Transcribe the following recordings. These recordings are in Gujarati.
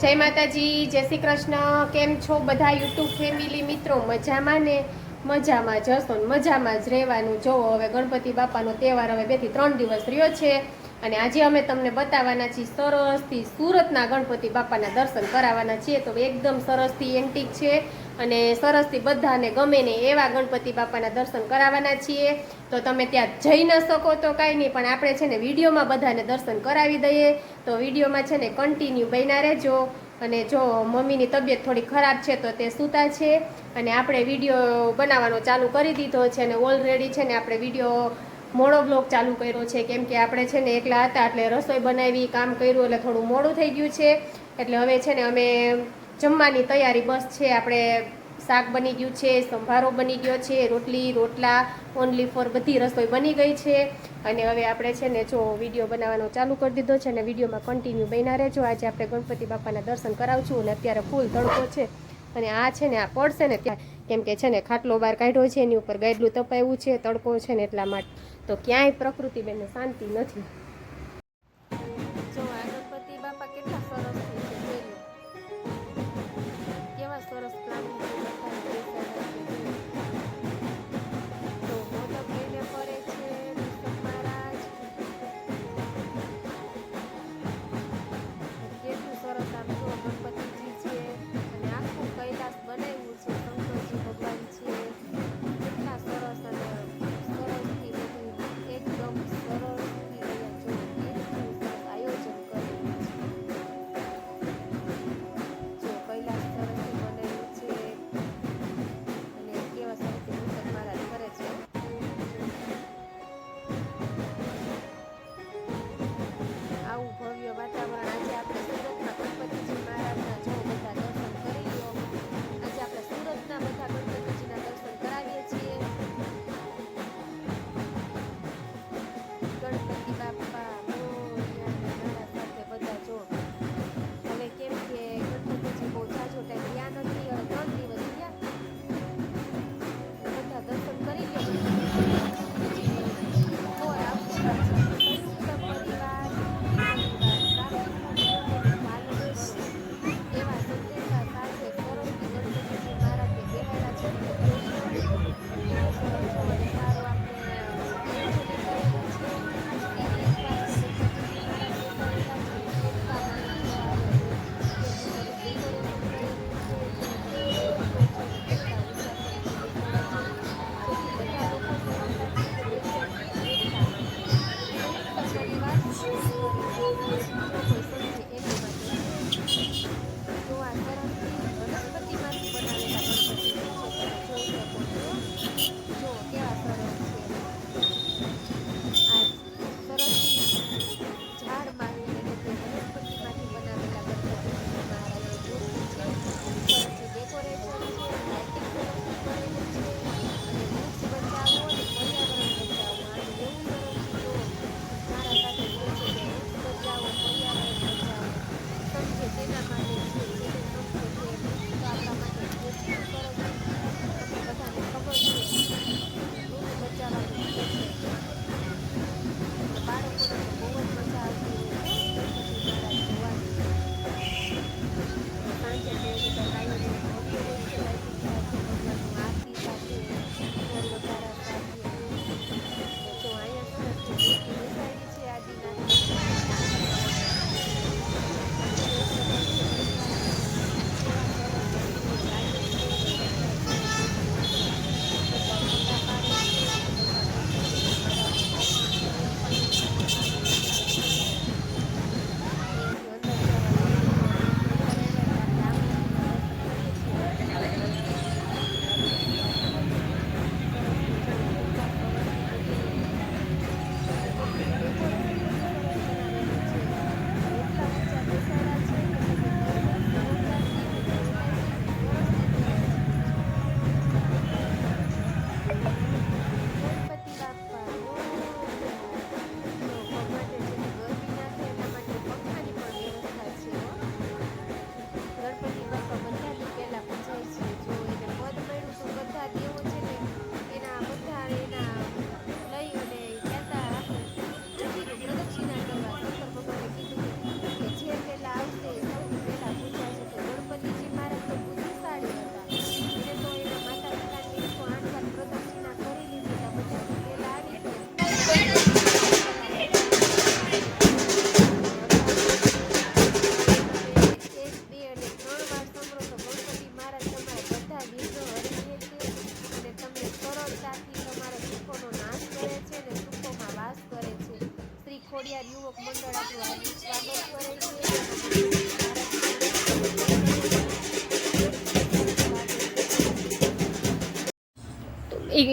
જય માતાજી, જય શ્રી કૃષ્ણ. કેમ છો બધા યુટ્યુબ ફેમિલી મિત્રો? મજામાં ને? મજામાં જશો ને મજામાં જ રહેવાનું. જોવો હવે ગણપતિ બાપાનો તહેવાર હવે 2 થી 3 દિવસ રહ્યો છે અને આજે અમે તમને બતાવવાના છીએ સરસથી સુરતના ગણપતિ બાપાના દર્શન કરાવવાના છીએ. તો એકદમ સરસથી એન્ટિક છે અને સરસથી બધાને ગમે ને એવા ગણપતિ બાપાના દર્શન કરાવવાના છીએ. તો તમે ત્યાં જઈ ન શકો તો કાંઈ નહીં, પણ આપણે છે ને વિડીયોમાં બધાને દર્શન કરાવી દઈએ. તો વિડીયોમાં છે ને કન્ટિન્યુ બન્યા રહેજો. અને જો મમ્મીની તબિયત થોડી ખરાબ છે તો તે સૂતા છે અને આપણે વિડીયો બનાવવાનો ચાલુ કરી દીધો છે અને ઓલરેડી છે ને આપણે વિડીયો મોડો બ્લોગ ચાલુ કર્યો છે, કેમ કે આપણે છે ને એકલા હતા એટલે રસોઈ બનાવી, કામ કર્યું એટલે થોડું મોડું થઈ ગયું છે. એટલે હવે છે ને અમે જમવાની તૈયારી બસ છે. આપણે શાક બની ગયું છે, સંભારો બની ગયો છે, રોટલી રોટલા ઓનલી ફોર બધી રસોઈ બની ગઈ છે. અને હવે આપણે છે ને જો વિડીયો બનાવવાનો ચાલુ કરી દીધો છે અને વિડીયોમાં કન્ટિન્યુ બન્યા રહેજો. આજે આપણે ગણપતિ બાપાના દર્શન કરાવશું અને અત્યારે ફૂલ તડકો છે અને આ છે ને આ પડશે ને ત્યાં, કેમ કે છે ને ખાટલો બહાર કાઢ્યો છે, એની ઉપર ગાડલું તપાવ્યું છે, તડકો છે ને એટલા માટે. તો ક્યાંય પ્રકૃતિબેનને શાંતિ નથી. જો આ ગણપતિ બાપા કેટલા સરસ છે, કેવા સરસ પ્લાનિંગ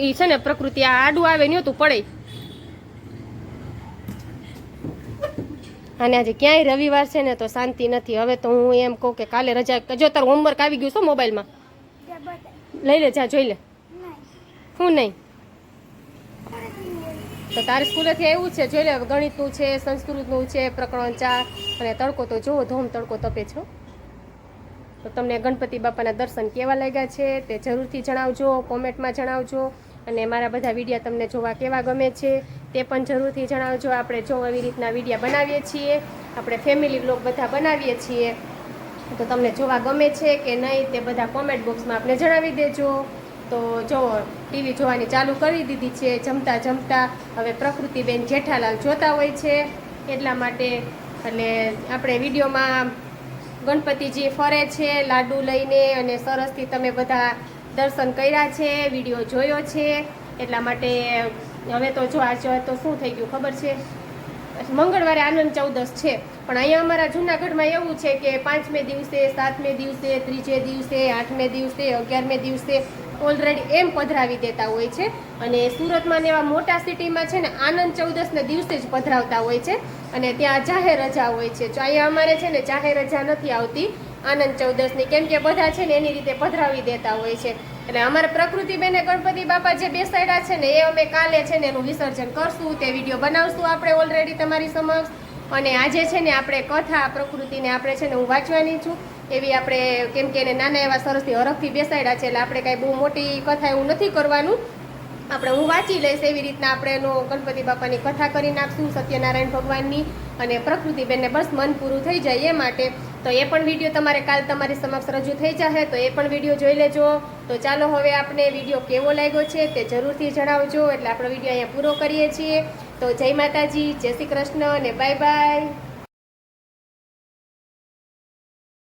ઈ છે ને પ્રકૃતિ આ આડું આવે નહીં તું પડે. અને આજે ક્યાંય રવિવાર છે ને તો શાંતિ નથી. હવે તો હું એમ કહું કે કાલે રજા. જો તારું હોમવર્ક આવી ગયું છે મોબાઈલમાં, લઈ લે, જા જોઈ લે. શું નહીં? તો તારી સ્કૂલેથી આવ્યું છે, જોઈ લે. ગણિતનું છે, સંસ્કૃતનું છે, પ્રકરણ 4. અને તડકો તો જુઓ, ધોમ તડકો તપે છો. તો તમને ગણપતિ બાપાના દર્શન કેવા લાગ્યા છે તે જરૂરથી જણાવજો, કોમેન્ટમાં જણાવજો. અને મારા બધા વિડીયા તમને જોવા કેવા ગમે છે તે પણ જરૂરથી જણાવજો. આપણે જો એવી રીતના વિડીયા બનાવીએ છીએ, આપણે ફેમિલી વ્લોગ બધા બનાવીએ છીએ, તો તમને જોવા ગમે છે કે નહીં તે બધા કોમેન્ટ બોક્સમાં આપણે જણાવી દેજો. તો જો ટીવી જોવાની ચાલુ કરી દીધી છે જમતા જમતા. હવે પ્રકૃતિબેન જેઠાલાલ જોતા હોય છે એટલા માટે. એટલે આપણે વિડીયોમાં ગણપતિજી ફરે છે લાડુ લઈને, અને સરસથી તમે બધા દર્શન કર્યા છે, વિડીયો જોયો છે. એટલા માટે હવે તો જો આજે તો શું થઈ ગયું ખબર છે, મંગળવારે આનંદ ચૌદસ છે. પણ અહીંયા અમારા જૂનાગઢમાં એવું છે કે 5મે દિવસે, 7મે દિવસે, 3જે દિવસે, 8મે દિવસે, 11મે દિવસે ઓલરેડી એમ પધરાવી દેતા હોય છે. અને સુરતમાં ને એવા મોટા સિટીમાં છે ને આનંદ ચૌદસને દિવસે જ પધરાવતા હોય છે, અને ત્યાં જાહેર રજા હોય છે. જો અહીંયા અમારે છે ને જાહેર રજા નથી આવતી આનંદ ચૌદસની, કેમ કે બધા છે ને એની રીતે પધરાવી દેતા હોય છે. એટલે અમારે પ્રકૃતિબેને ગણપતિ બાપા જે બેસાડ્યા છે ને એ અમે કાલે છે ને એનું વિસર્જન કરશું, તે વિડીયો બનાવશું આપણે ઓલરેડી તમારી સમક્ષ. અને આજે છે ને આપણે કથા પ્રકૃતિને આપણે છે ને હું વાંચવાની છું એવી આપણે, કેમ કે એને નાના એવા સરસથી હરખથી બેસાડ્યા છે, એટલે આપણે કાંઈ બહુ મોટી કથા એવું નથી કરવાનું. આપણે હું વાંચી લઈશ એવી રીતના આપણે એનો ગણપતિ બાપાની કથા કરી નાખશું, સત્યનારાયણ ભગવાનની. અને પ્રકૃતિબેનને બસ મન પૂરું થઈ જાય એ માટે. તો એ પણ વિડીયો તમારે કાલ તમારી સમક્ષ રજૂ થઈ જશે, તો એ પણ વિડીયો જોઈ લેજો. તો ચાલો હવે આપણે વિડીયો કેવો લાગ્યો છે તે જરૂરથી જણાવજો. એટલે આપણો વિડીયો અહીંયા પૂરો કરીએ છીએ. તો જય માતાજી, જય શ્રી કૃષ્ણ અને બાય બાય.